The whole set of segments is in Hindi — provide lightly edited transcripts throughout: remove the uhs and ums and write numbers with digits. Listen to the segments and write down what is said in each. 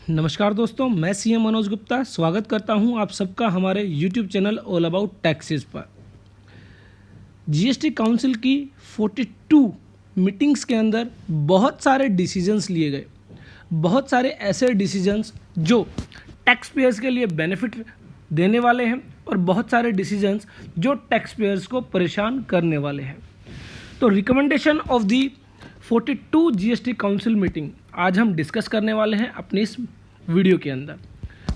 नमस्कार दोस्तों, मैं सीएम मनोज गुप्ता स्वागत करता हूं आप सबका हमारे YouTube channel all about taxes पर। जीएसटी काउंसिल की 42 मीटिंग्स के अंदर बहुत सारे डिसीजंस लिए गए, बहुत सारे ऐसे डिसीजंस जो टैक्स पेयर्स के लिए बेनिफिट देने वाले हैं और बहुत सारे डिसीजंस जो टैक्स पेयर्स को परेशान करने वाले हैं। तो recommendation of the 42 GST council meeting आज हम डिस्कस करने वाले हैं अपनी इस वीडियो के अंदर।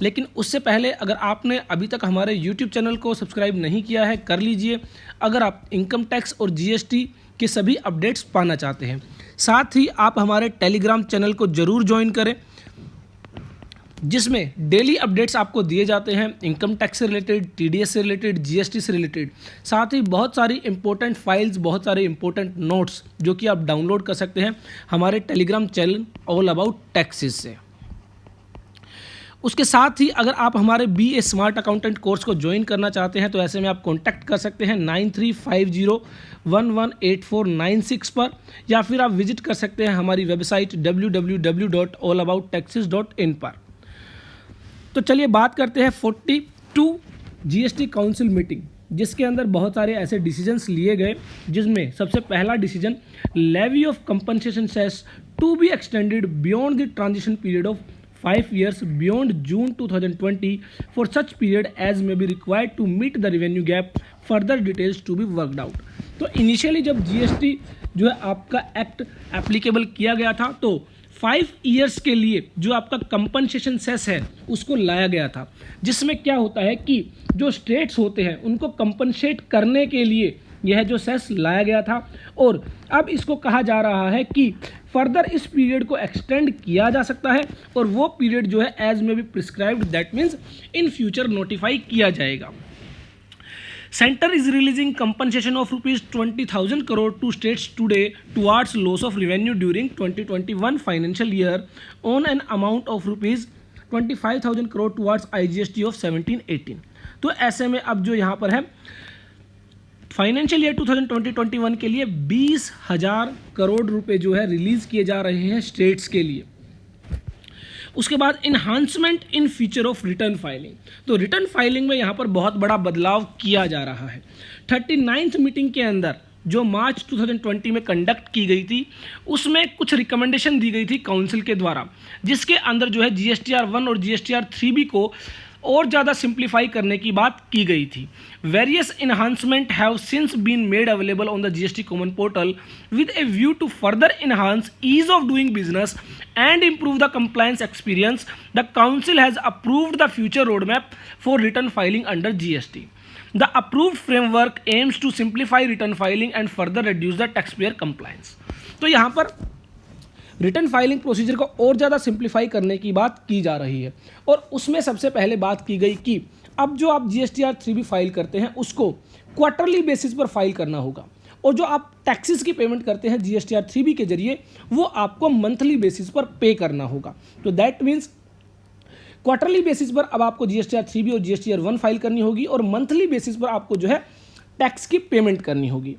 लेकिन उससे पहले अगर आपने अभी तक हमारे यूट्यूब चैनल को सब्सक्राइब नहीं किया है, कर लीजिए अगर आप इनकम टैक्स और जीएसटी के सभी अपडेट्स पाना चाहते हैं। साथ ही आप हमारे टेलीग्राम चैनल को ज़रूर ज्वाइन करें, जिसमें डेली अपडेट्स आपको दिए जाते हैं इनकम टैक्स से रिलेटेड, टीडीएस से रिलेटेड, जीएसटी से रिलेटेड। साथ ही बहुत सारी इंपॉर्टेंट फाइल्स, बहुत सारे इंपॉर्टेंट नोट्स जो कि आप डाउनलोड कर सकते हैं हमारे Telegram channel all about taxes से। उसके साथ ही अगर आप हमारे BA स्मार्ट अकाउंटेंट कोर्स को ज्वाइन करना चाहते हैं तो ऐसे में आप कॉन्टैक्ट कर सकते हैं 9350118496 पर, या फिर आप विजिट कर सकते हैं हमारी वेबसाइट www.allabouttaxes.in पर। तो चलिए बात करते हैं 42 जीएसटी काउंसिल मीटिंग, जिसके अंदर बहुत सारे ऐसे डिसीजंस लिए गए, जिसमें सबसे पहला decision levy of compensation cess to be extended beyond the transition period of 5 years beyond June 2020 for such period as may be required to meet the revenue gap, further details to be worked out। तो इनिशियली जब जीएसटी जो है आपका एक्ट एप्लीकेबल किया गया था तो 5 years के लिए जो आपका कंपनसेशन सेस है उसको लाया गया था, जिसमें क्या होता है कि जो स्टेट्स होते हैं उनको कंपनसेट करने के लिए यह जो सेस लाया गया था, और अब इसको कहा जा रहा है कि फर्दर इस पीरियड को एक्सटेंड किया जा सकता है, और वो पीरियड जो है as may be prescribed, that means in future notify किया जाएगा। Centre is releasing compensation of ₹20,000 crore to states today towards loss of revenue during 2021 financial year on an amount of ₹25,000 crore towards IGST of 17-18। तो ऐसे में अब जो यहाँ पर है फाइनेंशियल ईयर 2020-21 के लिए 20,000 करोड़ रुपए जो है रिलीज किए जा रहे हैं स्टेट्स के लिए। उसके बाद enhancement in feature of return filing, तो रिटर्न फाइलिंग में यहाँ पर बहुत बड़ा बदलाव किया जा रहा है। 39th मीटिंग के अंदर जो मार्च 2020 में कंडक्ट की गई थी, उसमें कुछ रिकमेंडेशन दी गई थी काउंसिल के द्वारा, जिसके अंदर जो है GSTR 1 और GSTR 3B को और ज़्यादा सिंप्लीफाई करने की बात की गई थी। Various enhancement have since been made available on the GST common portal with a view to further enhance ease of doing business and improve the compliance experience. The council has approved the future roadmap for return filing under GST. The approved framework aims to simplify return filing and further reduce the taxpayer compliance. तो यहाँ पर रिटर्न फाइलिंग प्रोसीजर को और ज़्यादा सिंप्लीफाई करने की बात की जा रही है, और उसमें सबसे पहले बात की गई कि अब जो आप GSTR 3B फाइल करते हैं उसको क्वार्टरली बेसिस पर फाइल करना होगा, और जो आप टैक्सेस की पेमेंट करते हैं GSTR 3B के जरिए वो आपको मंथली बेसिस पर पे करना होगा। तो दैट मीन्स क्वार्टरली बेसिस पर अब आपको GSTR 3B और GSTR 1 फाइल करनी होगी, और मंथली बेसिस पर आपको जो है टैक्स की पेमेंट करनी होगी।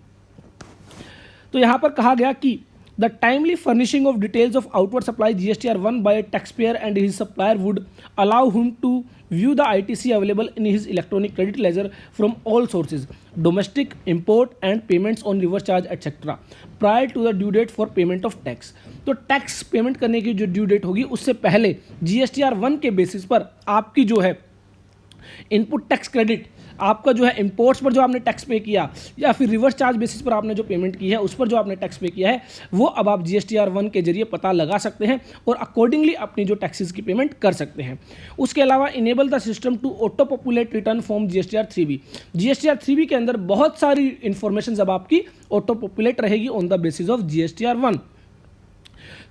तो यहाँ पर कहा गया कि the timely furnishing of details of outward supply GSTR 1 by a taxpayer and his supplier would allow him to view the ITC available in his electronic credit ledger from all sources, domestic, import and payments on reverse charge etc. prior to the due date for payment of tax। तो टैक्स पेमेंट करने की जो ड्यू डेट होगी उससे पहले GSTR 1 के बेसिस पर आपकी जो है इनपुट टैक्स क्रेडिट, आपका जो है इंपोर्ट्स पर जो आपने टैक्स पे किया या फिर रिवर्स चार्ज बेसिस पर आपने जो पेमेंट की है उस पर जो आपने टैक्स पे किया है, वो अब आप GSTR 1 के जरिए पता लगा सकते हैं और अकॉर्डिंगली अपनी जो टैक्सेस की पेमेंट कर सकते हैं। उसके अलावा enable the system to auto populate return form GSTR 3B। GSTR 3B के अंदर बहुत सारी इंफॉर्मेशन अब आपकी ऑटो पॉपुलेट रहेगी on the basis of GSTR 1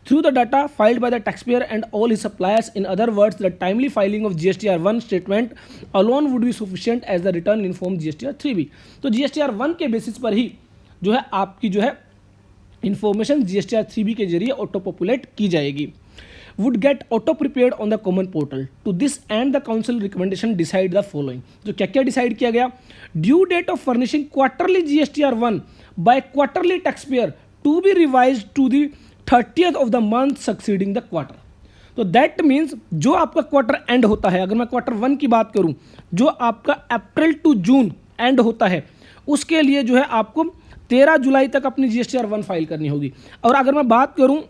through the data filed by the taxpayer and all his suppliers. In other words, the timely filing of GSTR 1 statement alone would be sufficient as the return inform GSTR 3B। तो GSTR 1 के बेसिस पर ही जो है आपकी जो है इंफॉर्मेशन GSTR 3B के जरिए ऑटो पॉपुलेट की जाएगी। would get auto prepared on the common portal. To this end, the council recommendation decide the following। तो क्या क्या डिसाइड किया गया? Due date of furnishing quarterly GSTR 1 by quarterly taxpayer to be revised to the 30th of the month succeeding the quarter। तो दैट मीन्स जो आपका क्वार्टर एंड होता है, अगर मैं क्वार्टर 1 की बात करूं, जो आपका अप्रैल टू जून एंड होता है, उसके लिए जो है आपको 13 जुलाई तक अपनी GSTR 1 फाइल करनी होगी। और अगर मैं बात करूं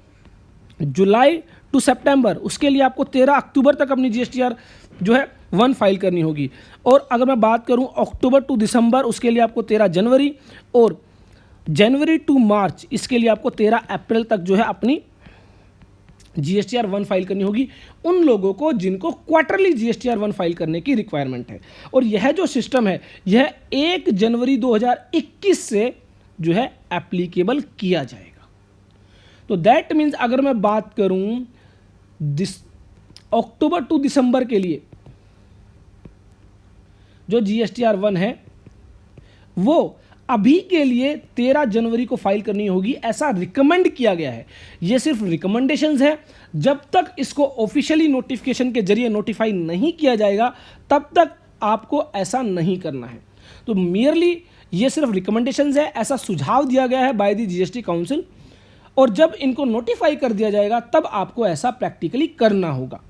जुलाई टू सितंबर, उसके लिए आपको 13 अक्टूबर तक अपनी GSTR जो है 1 फाइल करनी होगी। और अगर मैं बात करूं अक्टूबर टू दिसंबर, उसके लिए आपको 13 जनवरी, और जनवरी टू मार्च इसके लिए आपको 13 अप्रैल तक जो है अपनी GSTR 1 फाइल करनी होगी, उन लोगों को जिनको क्वार्टरली GSTR 1 फाइल करने की रिक्वायरमेंट है। और यह जो सिस्टम है यह 1 जनवरी 2021 से जो है एप्लीकेबल किया जाएगा। तो दैट मीन्स अगर मैं बात करूं अक्टूबर टू दिसंबर के लिए जो GSTR 1 है वो अभी के लिए 13 जनवरी को फाइल करनी होगी, ऐसा रिकमेंड किया गया है। ये सिर्फ रिकमेंडेशंस है, जब तक इसको ऑफिशियली नोटिफिकेशन के जरिए नोटिफाई नहीं किया जाएगा तब तक आपको ऐसा नहीं करना है। तो मियरली ये सिर्फ रिकमेंडेशंस है, ऐसा सुझाव दिया गया है बाय द GST काउंसिल, और जब इनको नोटिफाई कर दिया जाएगा तब आपको ऐसा प्रैक्टिकली करना होगा।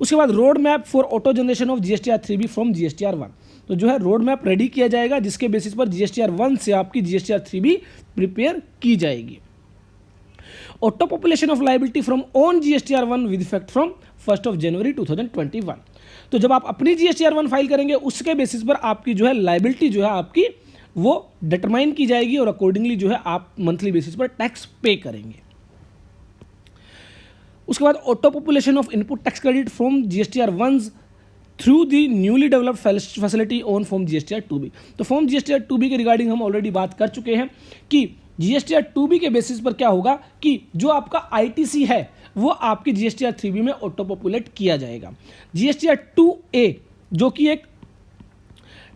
उसके बाद road map for auto generation of GSTR 3B from GSTR 1, तो जो है रोड मैप रेडी किया जाएगा जिसके बेसिस पर GSTR 1 से आपकी GSTR 3B प्रिपेयर की जाएगी। Auto population of liability from on GSTR 1 with effect from 1 जनवरी 2021, तो जब आप अपनी GSTR 1 फाइल करेंगे उसके बेसिस पर आपकी जो है लायबिलिटी जो है आपकी वो डिटरमाइन की जाएगी, और अकॉर्डिंगली जो है आप मंथली बेसिस पर टैक्स पे करेंगे। उसके बाद auto population of input tax credit from GSTR 1 through the newly developed facility on form GSTR 2B, तो फॉर्म GSTR 2B के रिगार्डिंग हम ऑलरेडी बात कर चुके हैं कि GSTR 2B के बेसिस पर क्या होगा कि जो आपका ITC है वो आपकी GSTR 3B में ऑटो पॉपुलेट किया जाएगा। GSTR 2A जो कि एक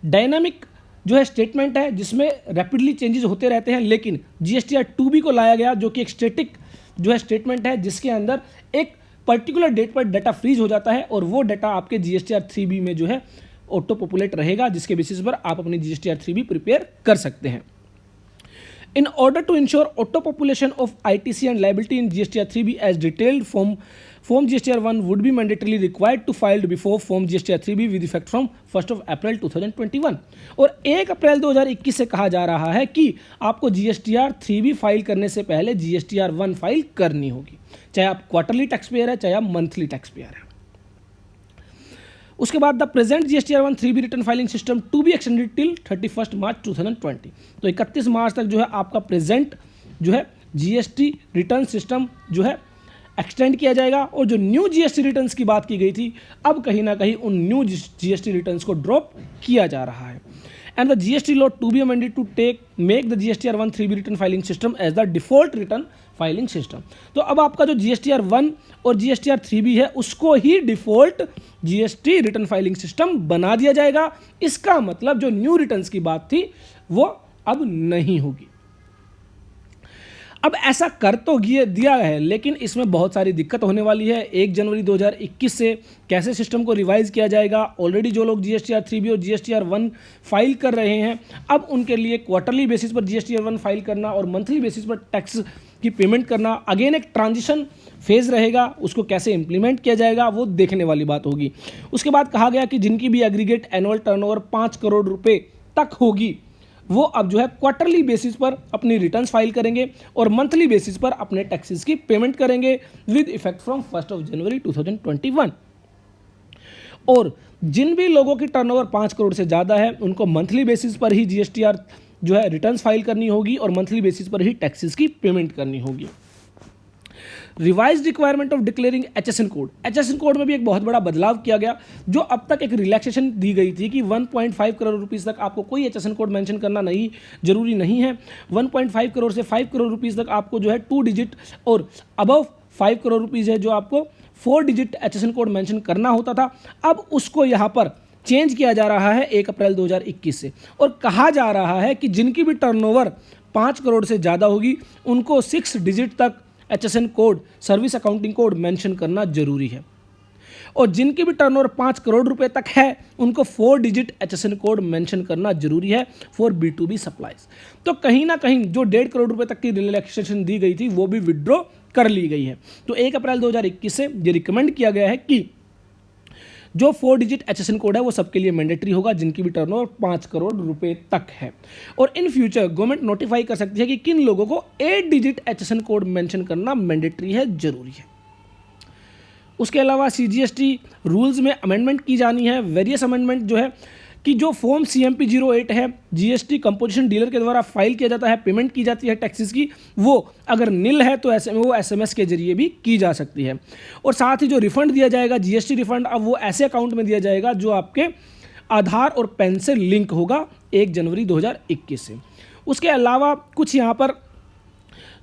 डायनामिक जो है स्टेटमेंट है जिसमें रैपिडली चेंजेस होते रहते हैं, लेकिन GSTR 2B को लाया गया जो कि एक स्टैटिक जो है स्टेटमेंट है जिसके अंदर एक पर्टिकुलर डेट पर डाटा फ्रीज हो जाता है और वो डाटा आपके GSTR 3B में जो है ऑटो पॉपुलेट रहेगा, जिसके बेसिस पर आप अपनी GSTR 3B प्रिपेयर कर सकते हैं। In order to ensure auto population of ITC and liability in GSTR 3B as detailed form GSTR 1 would be mandatorily required to filed before form GSTR 3B with effect from 1 April 2021, और 1 अप्रैल 2021 से कहा जा रहा है कि आपको GSTR 3B फाइल करने से पहले GSTR 1 फाइल करनी होगी, चाहे आप क्वार्टरली टैक्स पेयर है चाहे आप मंथली टैक्स पेयर है। उसके बाद the present GSTR 1 3B return filing system to be extended till 31 March 2020, तो 31 मार्च तक जो है आपका प्रेजेंट जो है GST रिटर्न सिस्टम जो है एक्सटेंड किया जाएगा, और जो न्यू GST रिटर्न्स की बात की गई थी अब कहीं ना कहीं उन न्यू GST रिटर्न्स को ड्रॉप किया जा रहा है। And the GST law to be amended to make the GSTR 1 3B return filing system as the default return filing system, तो अब आपका जो GSTR 1 और GSTR 3B है उसको ही default GST return filing system बना दिया जाएगा। इसका मतलब जो न्यू रिटर्न्स की बात थी वो अब नहीं होगी। अब ऐसा कर तो दिया है, लेकिन इसमें बहुत सारी दिक्कत होने वाली है। 1 जनवरी 2021 से कैसे सिस्टम को रिवाइज किया जाएगा, ऑलरेडी जो लोग GSTR 3B और GSTR 1 फाइल कर रहे हैं अब उनके लिए क्वार्टरली बेसिस पर GSTR 1 फाइल करना और मंथली बेसिस पर टैक्स की पेमेंट करना अगेन एक ट्रांजिशन फेज रहेगा, उसको कैसे इंप्लीमेंट किया जाएगा वो देखने वाली बात होगी। उसके बाद कहा गया कि जिनकी भी एग्रीगेट एनुअल टर्नओवर 5 करोड़ रुपए तक होगी वो अब जो है क्वार्टरली बेसिस पर अपनी रिटर्न्स फाइल करेंगे और मंथली बेसिस पर अपने टैक्सेस की पेमेंट करेंगे विद इफेक्ट फ्रॉम 1 जनवरी 2021। और जिन भी लोगों की टर्नओवर 5 करोड़ से ज़्यादा है उनको मंथली बेसिस पर ही GSTR जो है रिटर्न्स फाइल करनी होगी और मंथली बेसिस पर ही टैक्सेस की पेमेंट करनी होगी। Revise requirement of declaring HSN code, HSN code में भी एक बहुत बड़ा बदलाव किया गया। जो अब तक एक रिलैक्सेशन दी गई थी कि 1.5 करोड़ रुपीस तक आपको कोई HSN कोड मेंशन करना नहीं जरूरी नहीं है। 1.5 करोड़ से 5 करोड़ रुपीस तक आपको जो है 2 डिजिट और अबव 5 करोड़ रुपीस है जो आपको 4 डिजिट HSN कोड मेंशन करना होता था। अब उसको यहाँ पर चेंज किया जा रहा है 1 अप्रैल 2021 से, और कहा जा रहा है कि जिनकी भी टर्नओवर 5 करोड़ से ज़्यादा होगी उनको 6 डिजिट तक HSN code service accounting code mention करना जरूरी है, और जिनकी भी टर्नओवर 5 करोड़ रुपए तक है उनको 4 डिजिट HSN कोड मेंशन करना जरूरी है फॉर B2B सप्लाईज। तो कहीं ना कहीं जो 1.5 करोड़ रुपए तक की रिलैक्सेशन दी गई थी वो भी विड्रॉ कर ली गई है। तो 1 अप्रैल 2021 से ये रिकमेंड किया गया है कि जो 4 डिजिट HSN कोड है वो सबके लिए मैंडेटरी होगा जिनकी भी टर्नओवर 5 करोड़ रुपए तक है। और इन फ्यूचर गवर्नमेंट नोटिफाई कर सकती है कि किन लोगों को 8 डिजिट HSN कोड मेंशन करना मैंडेटरी है, जरूरी है। उसके अलावा CGST रूल्स में अमेंडमेंट की जानी है। वेरियस अमेंडमेंट जो है कि जो फॉर्म CMP 08 है GST कंपोजिशन डीलर के द्वारा फाइल किया जाता है, पेमेंट की जाती है टैक्सेस की, वो अगर नील है तो वो SMS के जरिए भी की जा सकती है। और साथ ही जो रिफंड दिया जाएगा GST रिफंड, अब वो ऐसे अकाउंट में दिया जाएगा जो आपके आधार और पैन से लिंक होगा 1 जनवरी 2021 से। उसके अलावा कुछ यहाँ पर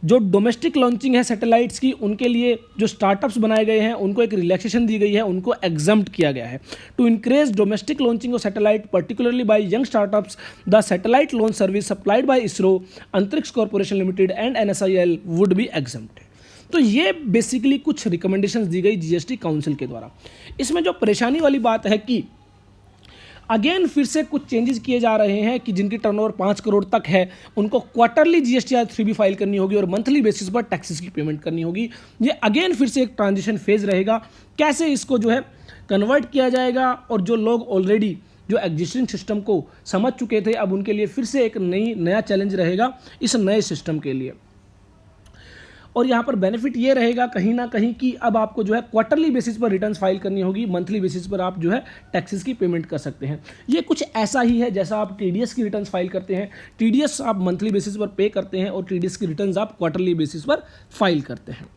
जो डोमेस्टिक लॉन्चिंग है सैटेलाइट्स की, उनके लिए जो स्टार्टअप्स बनाए गए हैं उनको एक रिलैक्सेशन दी गई है, उनको एग्जम्प्ट किया गया है। To increase domestic launching of satellite particularly by young startups, the satellite launch service supplied by ISRO, Antariksh corporation limited and NSIL would be exempt. तो ये बेसिकली कुछ रिकमेंडेशंस दी गई GST काउंसिल के द्वारा। इसमें जो परेशानी वाली बात है कि अगेन फिर से कुछ चेंजेस किए जा रहे हैं कि जिनकी टर्नओवर 5 करोड़ तक है उनको क्वार्टरली GSTR 3 भी फाइल करनी होगी और मंथली बेसिस पर टैक्सेस की पेमेंट करनी होगी। ये अगेन फिर से एक ट्रांजिशन फेज रहेगा, कैसे इसको जो है कन्वर्ट किया जाएगा, और जो लोग ऑलरेडी जो एग्जिस्टिंग सिस्टम को समझ चुके थे अब उनके लिए फिर से एक नया चैलेंज रहेगा इस नए सिस्टम के लिए। और यहाँ पर बेनिफिट ये रहेगा कहीं ना कहीं कि अब आपको जो है क्वार्टरली बेसिस पर रिटर्न्स फाइल करनी होगी, मंथली बेसिस पर आप जो है टैक्सेस की पेमेंट कर सकते हैं। ये कुछ ऐसा ही है जैसा आप TDS की रिटर्न्स फाइल करते हैं, TDS आप मंथली बेसिस पर पे करते हैं और TDS की रिटर्न्स आप क्वार्टरली बेसिस पर फाइल करते हैं।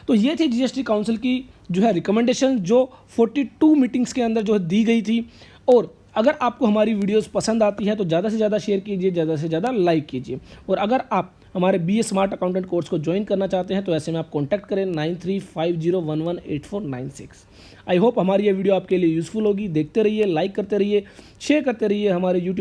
तो ये थी GST काउंसिल की जो है रिकमेंडेशन जो 42 मीटिंग्स के अंदर जो है दी गई थी। और अगर आपको हमारी वीडियोस पसंद आती हैं तो ज़्यादा से ज़्यादा शेयर कीजिए, ज़्यादा से ज़्यादा लाइक कीजिए। और अगर आप हमारे BA स्मार्ट अकाउंटेंट कोर्स को ज्वाइन करना चाहते हैं तो ऐसे में आप कॉन्टैक्ट करें 9350118496। आई होप हमारी ये वीडियो आपके लिए यूज़फुल होगी। देखते रहिए, लाइक करते रहिए, शेयर करते रहिए हमारे YouTube